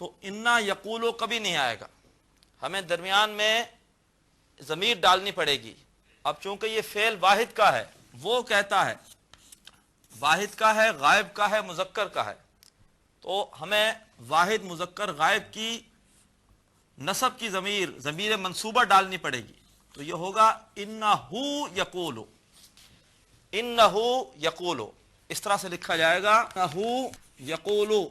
تو انا یقولو کبھی نہیں آئے گا، ہمیں درمیان میں ضمیر ڈالنی پڑے گی۔ اب چونکہ یہ فعل واحد کا ہے، وہ کہتا ہے، واحد کا ہے، غائب کا ہے، مذکر کا ہے، تو ہمیں واحد مذکر غائب کی نصب کی ضمیر منصوبہ ڈالنی پڑے گی، تو یہ ہوگا انہو یقولو، انہو یقولو، اس طرح سے لکھا جائے گا، انہو یقولو،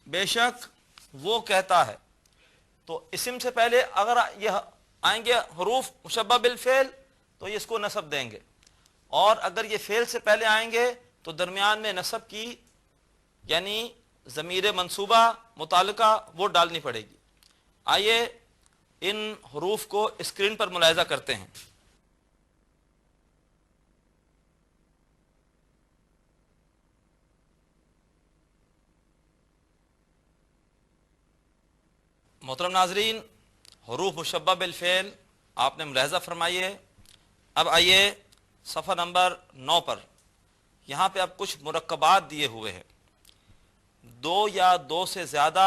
بے شک وہ کہتا ہے۔ تو اسم سے پہلے اگر یہ آئیں گے حروف مشبہ بالفعل تو یہ اس کو نصب دیں گے، اور اگر یہ فعل سے پہلے آئیں گے تو درمیان میں نصب کی یعنی ضمیر منصوبہ متعلقہ وہ ڈالنی پڑے گی۔ آئیے ان حروف کو اسکرین پر ملاحظہ کرتے ہیں۔ محترم ناظرین، حروف مشبہ بالفعل آپ نے ملاحظہ فرمائیے۔ اب آئیے صفحہ نمبر 9 پر، یہاں پہ اب کچھ مرکبات دیے ہوئے ہیں۔ دو یا دو سے زیادہ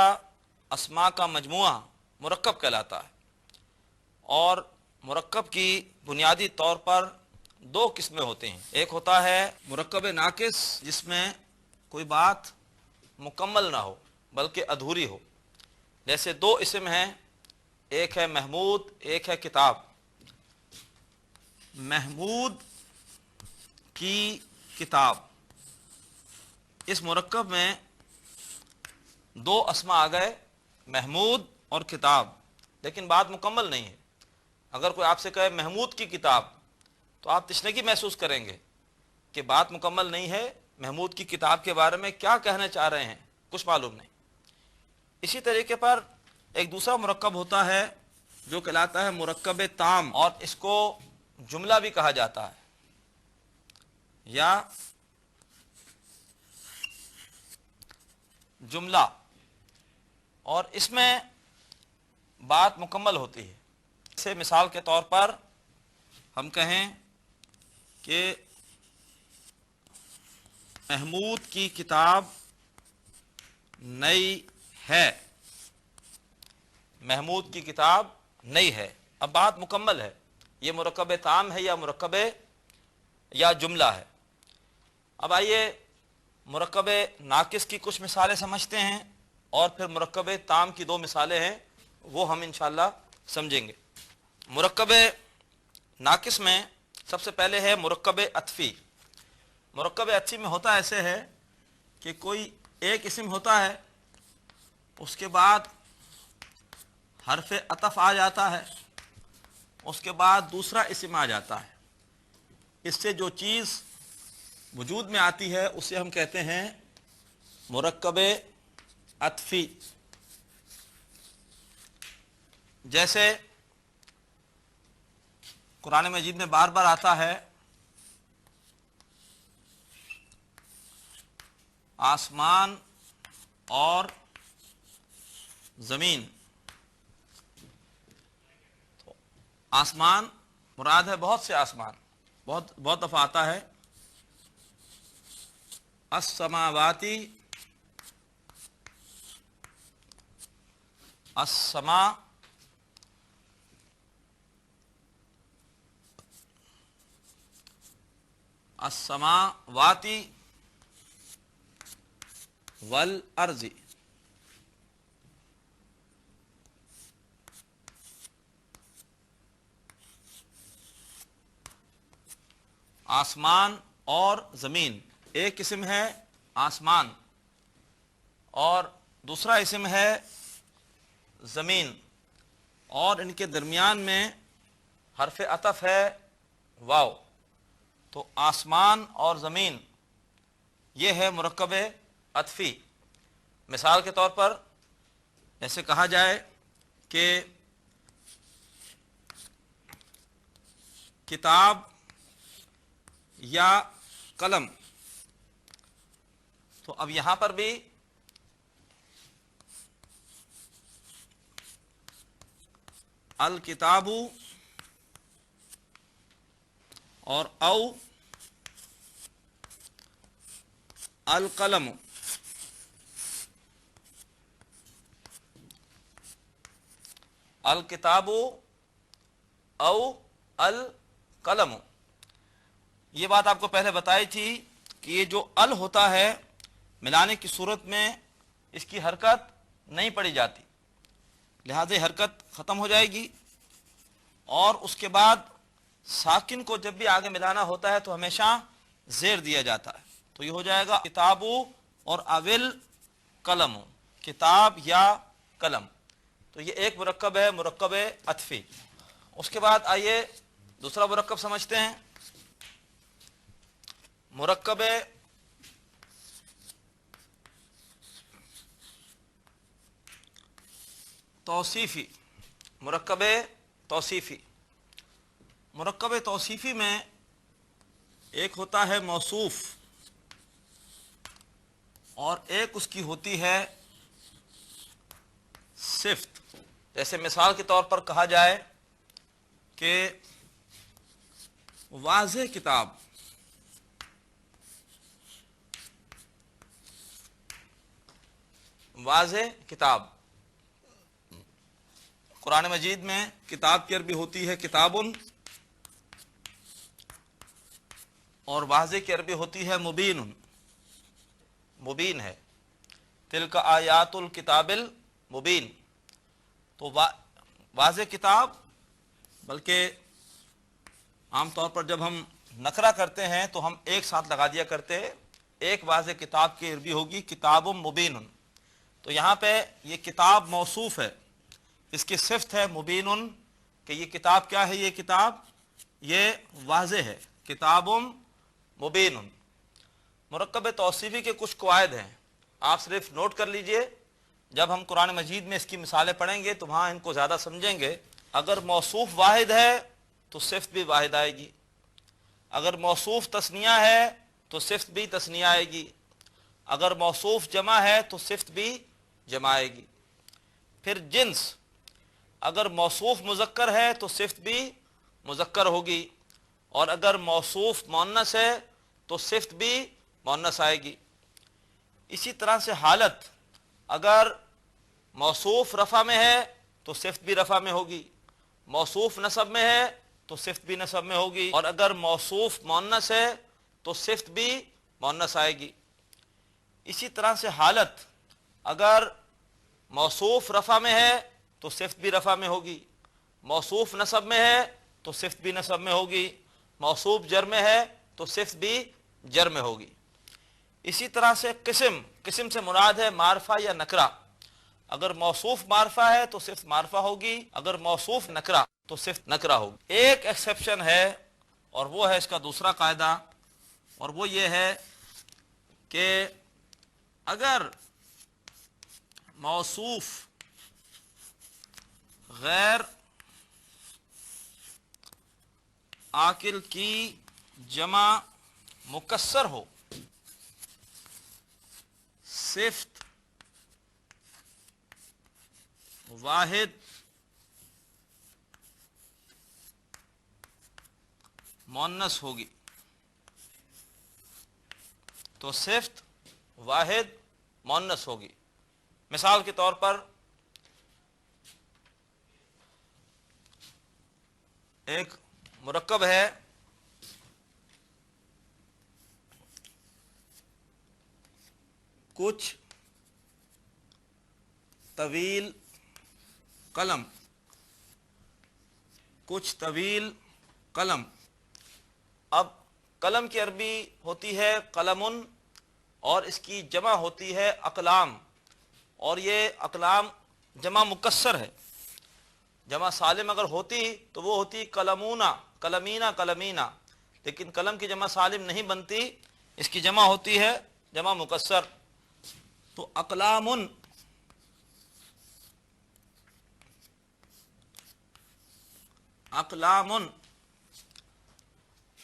اسماء کا مجموعہ مرکب کہلاتا ہے، اور مرکب کی بنیادی طور پر دو قسمیں ہوتے ہیں۔ ایک ہوتا ہے مرکب ناقص، جس میں کوئی بات مکمل نہ ہو بلکہ ادھوری ہو، جیسے دو اسم ہیں، ایک ہے محمود، ایک ہے کتاب۔ محمود کی کتاب، اس مرکب میں دو اسما آ گئے، محمود اور کتاب، لیکن بات مکمل نہیں ہے۔ اگر کوئی آپ سے کہے محمود کی کتاب تو آپ تشنگی محسوس کریں گے کہ بات مکمل نہیں ہے، محمود کی کتاب کے بارے میں کیا کہنا چاہ رہے ہیں کچھ معلوم نہیں۔ اسی طریقے پر ایک دوسرا مرکب ہوتا ہے جو کہلاتا ہے مرکب تام، اور اس کو جملہ بھی کہا جاتا ہے یا جملہ، اور اس میں بات مکمل ہوتی ہے۔ جیسے مثال کے طور پر ہم کہیں کہ محمود کی کتاب نئی ہے، محمود کی کتاب نئی ہے، اب بات مکمل ہے۔ یہ مرکب تام ہے یا مرکب یا جملہ ہے۔ اب آئیے مرکب ناقص کی کچھ مثالیں سمجھتے ہیں، اور پھر مرکب تام کی دو مثالیں ہیں، وہ ہم انشاءاللہ سمجھیں گے۔ مرکب ناقص میں سب سے پہلے ہے مرکب عطفی۔ مرکب عطفی میں ہوتا ایسے ہے کہ کوئی ایک اسم ہوتا ہے، اس کے بعد حرف عطف آ جاتا ہے، اس کے بعد دوسرا اسم آ جاتا ہے، اس سے جو چیز وجود میں آتی ہے اسے ہم کہتے ہیں مرکب عطفی۔ جیسے قرآن مجید میں بار بار آتا ہے آسمان اور زمین، تو آسمان مراد ہے بہت سے آسمان، بہت دفعہ آتا ہے السماواتی، السما، السماواتی والارض، آسمان اور زمین۔ ایک اسم ہے آسمان اور دوسرا اسم ہے زمین، اور ان کے درمیان میں حرف عطف ہے واو، تو آسمان اور زمین یہ ہے مرکب عطفی۔ مثال کے طور پر ایسے کہا جائے کہ کتاب یا قلم، تو اب یہاں پر بھی الکتاب اور او القلم، الکتاب او القلم. یہ بات آپ کو پہلے بتائی تھی کہ یہ جو ال ہوتا ہے ملانے کی صورت میں اس کی حرکت نہیں پڑی جاتی، لہذا حرکت ختم ہو جائے گی. اور اس کے بعد ساکن کو جب بھی آگے ملانا ہوتا ہے تو ہمیشہ زیر دیا جاتا ہے. تو یہ ہو جائے گا کتابو اور اول قلم، کتاب یا قلم. تو یہ ایک مرکب ہے، مرکب عطفی. اس کے بعد آئیے دوسرا مرکب سمجھتے ہیں، مرکب توصیفی. مرکب توصیفی، مرکب توصیفی میں ایک ہوتا ہے موصوف اور ایک اس کی ہوتی ہے صفت. جیسے مثال کے طور پر کہا جائے کہ واضح کتاب، واضح کتاب. قرآن مجید میں کتاب کی عربی ہوتی ہے کتابن، اور واضح کی عربی ہوتی ہے مبین. مبین ہے، تلک آیات الکتاب المبین. تو واضح کتاب، بلکہ عام طور پر جب ہم نکرہ کرتے ہیں تو ہم ایک ساتھ لگا دیا کرتے ہیں. ایک واضح کتاب کی عربی ہوگی کتاب مبین. تو یہاں پہ یہ کتاب موصوف ہے، اس کی صفت ہے مبین، کہ یہ کتاب کیا ہے، یہ کتاب یہ واضح ہے، کتاب مبین. مرکب توصیفی کے کچھ قواعد ہیں، آپ صرف نوٹ کر لیجئے. جب ہم قرآن مجید میں اس کی مثالیں پڑھیں گے تو وہاں ان کو زیادہ سمجھیں گے. اگر موصوف واحد ہے تو صفت بھی واحد آئے گی، اگر موصوف تثنیہ ہے تو صفت بھی تثنیہ آئے گی، اگر موصوف جمع ہے تو صفت بھی جمع آئے گی. پھر جنس، اگر موصوف مذکر ہے تو صفت بھی مذکر ہوگی، اور اگر موصوف مؤنث ہے تو صفت بھی مؤنث آئے گی. اسی طرح سے حالت، اگر موصوف رفع میں ہے تو صفت بھی رفع میں ہوگی، موصوف نصب میں ہے تو صفت بھی نصب میں ہوگی، اور اگر موصوف مؤنث ہے تو صفت بھی مؤنث آئے گی. اسی طرح سے حالت، اگر موصوف رفع میں ہے تو صفت بھی رفع میں ہوگی، موصوف نصب میں ہے تو صفت بھی نصب میں ہوگی، موصوف جر میں ہے تو صفت بھی جر میں ہوگی. اسی طرح سے قسم، قسم سے مراد ہے معرفہ یا نکرہ. اگر موصوف معرفہ ہے تو صفت معرفہ ہوگی، اگر موصوف نکرہ تو صفت نکرہ ہوگی. ایک ایکسیپشن ہے اور وہ ہے اس کا دوسرا قاعدہ، اور وہ یہ ہے کہ اگر موصوف غیر عاقل کی جمع مکسر ہو، صفت واحد مؤنث ہوگی، تو صفت واحد مؤنث ہوگی. مثال کے طور پر ایک مرکب ہے کچھ طویل قلم، کچھ طویل قلم. اب قلم کی عربی ہوتی ہے قلمن، اور اس کی جمع ہوتی ہے اقلام، اور یہ اقلام جمع مکسر ہے. جمع سالم اگر ہوتی تو وہ ہوتی قلمونا، قلمینا، قلمینا، لیکن قلم کی جمع سالم نہیں بنتی، اس کی جمع ہوتی ہے جمع مکسر. تو اقلامن، اقلامن،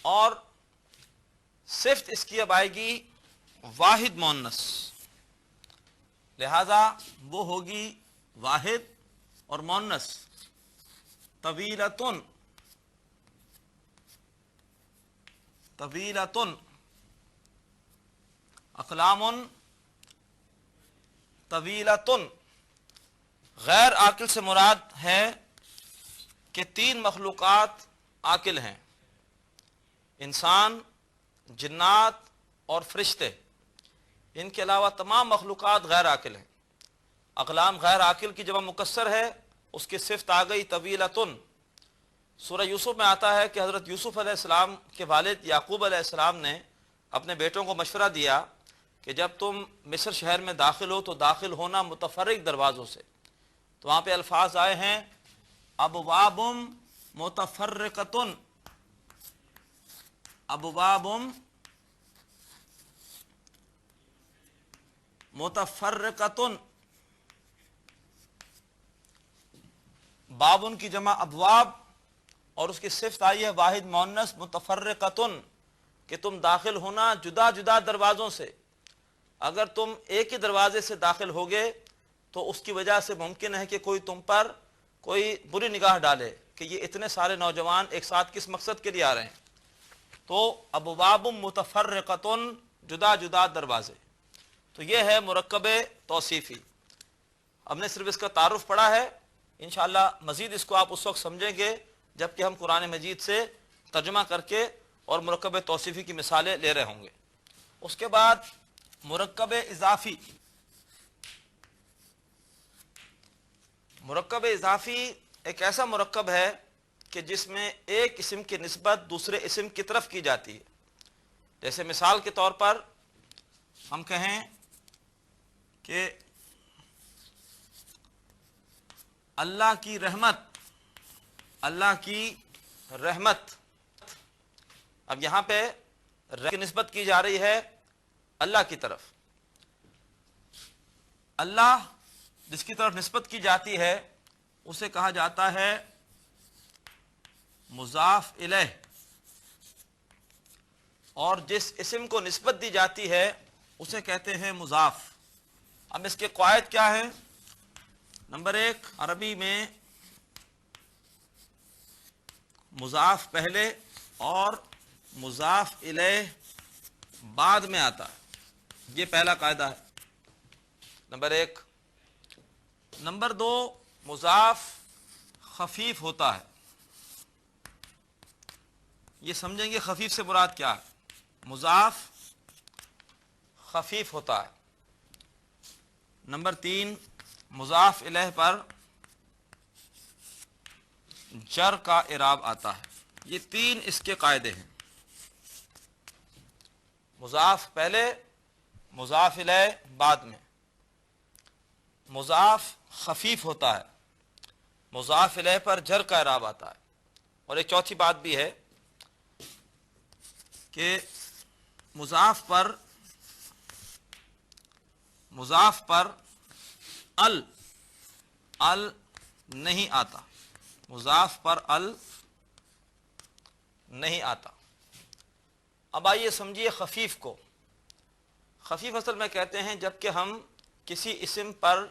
اور صفت اس کی اب آئے گی واحد مؤنث، لہذا وہ ہوگی واحد اور مؤنث. طویلتن، طویلتن، اقلامن طویلتن. غیر عاقل سے مراد ہے کہ 3 مخلوقات عاقل ہیں، انسان، جنات اور فرشتے، ان کے علاوہ تمام مخلوقات غیر عاقل ہیں۔ اقلام غیر عاقل کی جمع مکسر ہے، اس کی صفت آ گئی طویلتن۔ سورہ یوسف میں آتا ہے کہ حضرت یوسف علیہ السلام کے والد یعقوب علیہ السلام نے اپنے بیٹوں کو مشورہ دیا کہ جب تم مصر شہر میں داخل ہو تو داخل ہونا متفرق دروازوں سے۔ تو وہاں پہ الفاظ آئے ہیں ابواب متفرقتن، ابواب متفرقتن، بابن کی جمع ابواب اور اس کی صفت آئی ہے واحد مؤنث متفرقتن، کہ تم داخل ہونا جدا جدا دروازوں سے۔ اگر تم ایک ہی دروازے سے داخل ہوگے تو اس کی وجہ سے ممکن ہے کہ کوئی تم پر کوئی بری نگاہ ڈالے کہ یہ اتنے سارے نوجوان ایک ساتھ کس مقصد کے لیے آ رہے ہیں۔ تو ابواب متفرقتن، جدا جدا دروازے۔ تو یہ ہے مرکب توصیفی۔ ہم نے صرف اس کا تعارف پڑھا ہے، انشاءاللہ مزید اس کو آپ اس وقت سمجھیں گے جب کہ ہم قرآن مجید سے ترجمہ کر کے اور مرکب توصیفی کی مثالیں لے رہے ہوں گے۔ اس کے بعد مرکب اضافی۔ مرکب اضافی ایک ایسا مرکب ہے کہ جس میں ایک اسم کی نسبت دوسرے اسم کی طرف کی جاتی ہے۔ جیسے مثال کے طور پر ہم کہیں کہ اللہ کی رحمت، اللہ کی رحمت، اب یہاں پہ کی نسبت کی جا رہی ہے اللہ کی طرف۔ اللہ جس کی طرف نسبت کی جاتی ہے اسے کہا جاتا ہے مضاف الیہ، اور جس اسم کو نسبت دی جاتی ہے اسے کہتے ہیں مضاف۔ اب اس کے قواعد کیا ہیں؟ نمبر 1، عربی میں مضاف پہلے اور مضاف الیہ بعد میں آتا ہے، یہ پہلا قاعدہ ہے، نمبر 1۔ نمبر 2، مضاف خفیف ہوتا ہے۔ یہ سمجھیں گے خفیف سے مراد کیا ہے؟ مضاف خفیف ہوتا ہے۔ نمبر 3، مضاف الیہ پر جر کا اعراب آتا ہے۔ یہ 3 اس کے قاعدے ہیں، مضاف پہلے، مضاف الیہ بعد میں، مضاف خفیف ہوتا ہے، مضاف الیہ پر جر کا اعراب آتا ہے۔ اور ایک چوتھی بات بھی ہے کہ مضاف پر ال نہیں آتا، مضاف پر ال نہیں آتا۔ اب آئیے سمجھیے خفیف کو۔ خفیف اصل میں کہتے ہیں جب کہ ہم کسی اسم پر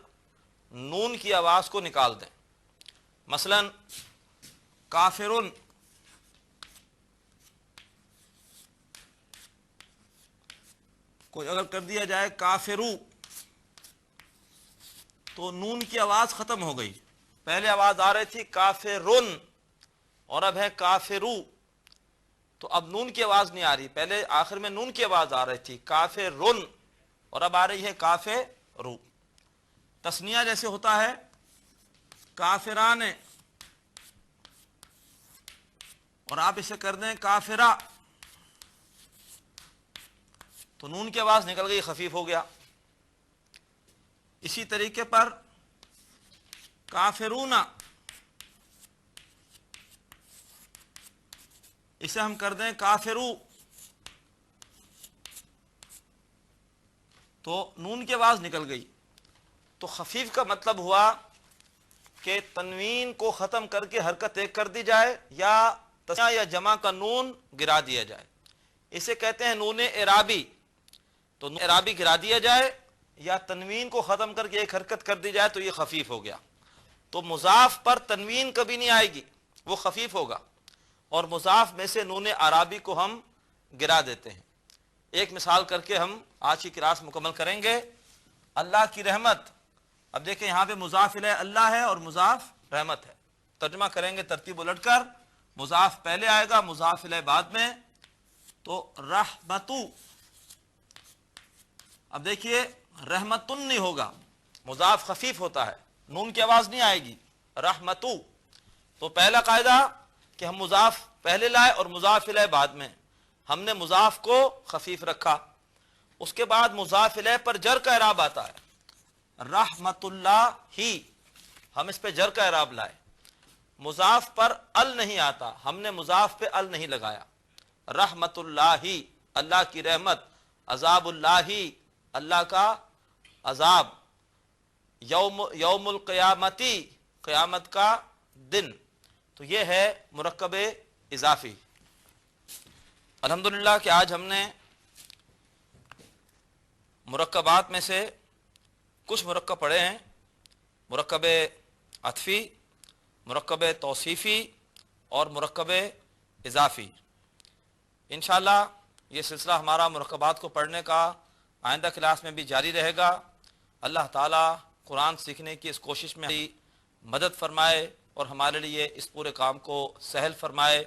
نون کی آواز کو نکال دیں۔ مثلا کافرن، کوئی اگر کر دیا جائے کافرو تو نون کی آواز ختم ہو گئی۔ پہلے آواز آ رہی تھی کافرن اور اب ہے کافرو، تو اب نون کی آواز نہیں آ رہی، پہلے آخر میں نون کی آواز آ رہی تھی کافرن اور اب آ رہی ہے کافرو۔ تثنیہ جیسے ہوتا ہے کافران اور آپ اسے کر دیں کافرہ تو نون کی آواز نکل گئی، خفیف ہو گیا۔ اسی طریقے پر کافرون، اسے ہم کر دیں کافرو تو نون کی آواز نکل گئی۔ تو خفیف کا مطلب ہوا کہ تنوین کو ختم کر کے حرکت ایک کر دی جائے یا تسنیہ یا جمع کا نون گرا دیا جائے، اسے کہتے ہیں نون اعرابی۔ تو نون اعرابی گرا دیا جائے یا تنوین کو ختم کر کے ایک حرکت کر دی جائے تو یہ خفیف ہو گیا۔ تو مضاف پر تنوین کبھی نہیں آئے گی، وہ خفیف ہوگا، اور مضاف میں سے نون اعرابی کو ہم گرا دیتے ہیں۔ ایک مثال کر کے ہم آج کی کلاس مکمل کریں گے۔ اللہ کی رحمت، اب دیکھیں یہاں پہ مضاف الیہ اللہ ہے اور مضاف رحمت ہے، ترجمہ کریں گے ترتیب الٹ کر، مضاف پہلے آئے گا، مضاف الیہ بعد میں، تو رحمتو. اب دیکھیے رحمتن نہیں ہوگا، مضاف خفیف ہوتا ہے، نون کی آواز نہیں آئے گی، رحمتو. تو پہلا قاعدہ کہ ہم مضاف پہلے لائے اور مضاف الیہ بعد میں، ہم نے مضاف کو خفیف رکھا. اس کے بعد مضاف الیہ پر جر کا اعراب آتا ہے، رحمت اللہ ہی، ہم اس پہ جر کا اعراب لائے. مضاف پر ال نہیں آتا، ہم نے مضاف پہ ال نہیں لگایا. رحمت اللہ ہی، اللہ کی رحمت، عذاب اللہ ہی، اللہ کا عذاب، یوم القیامتی، قیامت کا دن. تو یہ ہے مرکب اضافی. الحمدللہ کہ آج ہم نے مرکبات میں سے کچھ مرکب پڑھے ہیں، مرکب عطفی، مرکب توصیفی اور مرکب اضافی. انشاءاللہ یہ سلسلہ ہمارا مرکبات کو پڑھنے کا آئندہ کلاس میں بھی جاری رہے گا. اللہ تعالیٰ قرآن سیکھنے کی اس کوشش میں مدد فرمائے اور ہمارے لیے اس پورے کام کو سہل فرمائے.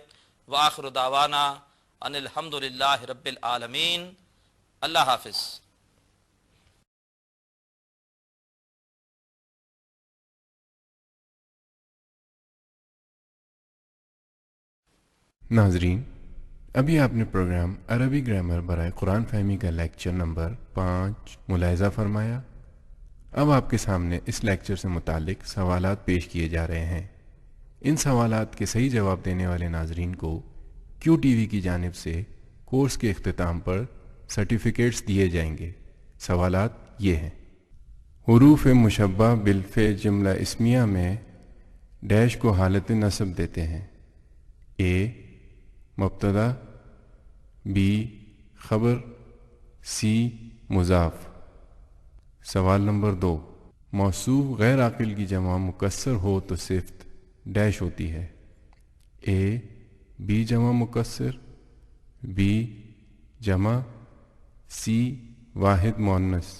وآخر دعوانا ان الحمدللہ رب العالمین. اللہ حافظ. ناظرین، ابھی آپ نے پروگرام عربی گرامر برائے قرآن فہمی کا لیکچر نمبر 5 ملاحظہ فرمایا. اب آپ کے سامنے اس لیکچر سے متعلق سوالات پیش کیے جا رہے ہیں. ان سوالات کے صحیح جواب دینے والے ناظرین کو کیو ٹی وی کی جانب سے کورس کے اختتام پر سرٹیفکیٹس دیے جائیں گے. سوالات یہ ہیں: حروف مشبہ بالفعل جملہ اسمیہ میں ڈیش کو حالت نصب دیتے ہیں. اے مبتدا، بی خبر، سی مضاف. سوال نمبر 2، موصوف غیر عاقل کی جمع مکسر ہو تو صفت ڈیش ہوتی ہے. اے بی جمع مکسر، بی جمع، سی واحد مؤنث.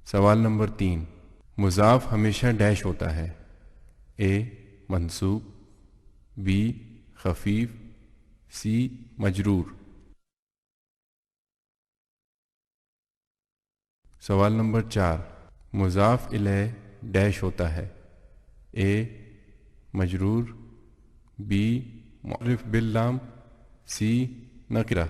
سوال نمبر 3، مضاف ہمیشہ ڈیش ہوتا ہے. اے منصوب، بی خفیف، سی مجرور. سوال نمبر 4، مضاف الیہ ڈیش ہوتا ہے. اے مجرور، بی معرف باللام، سی نکرہ.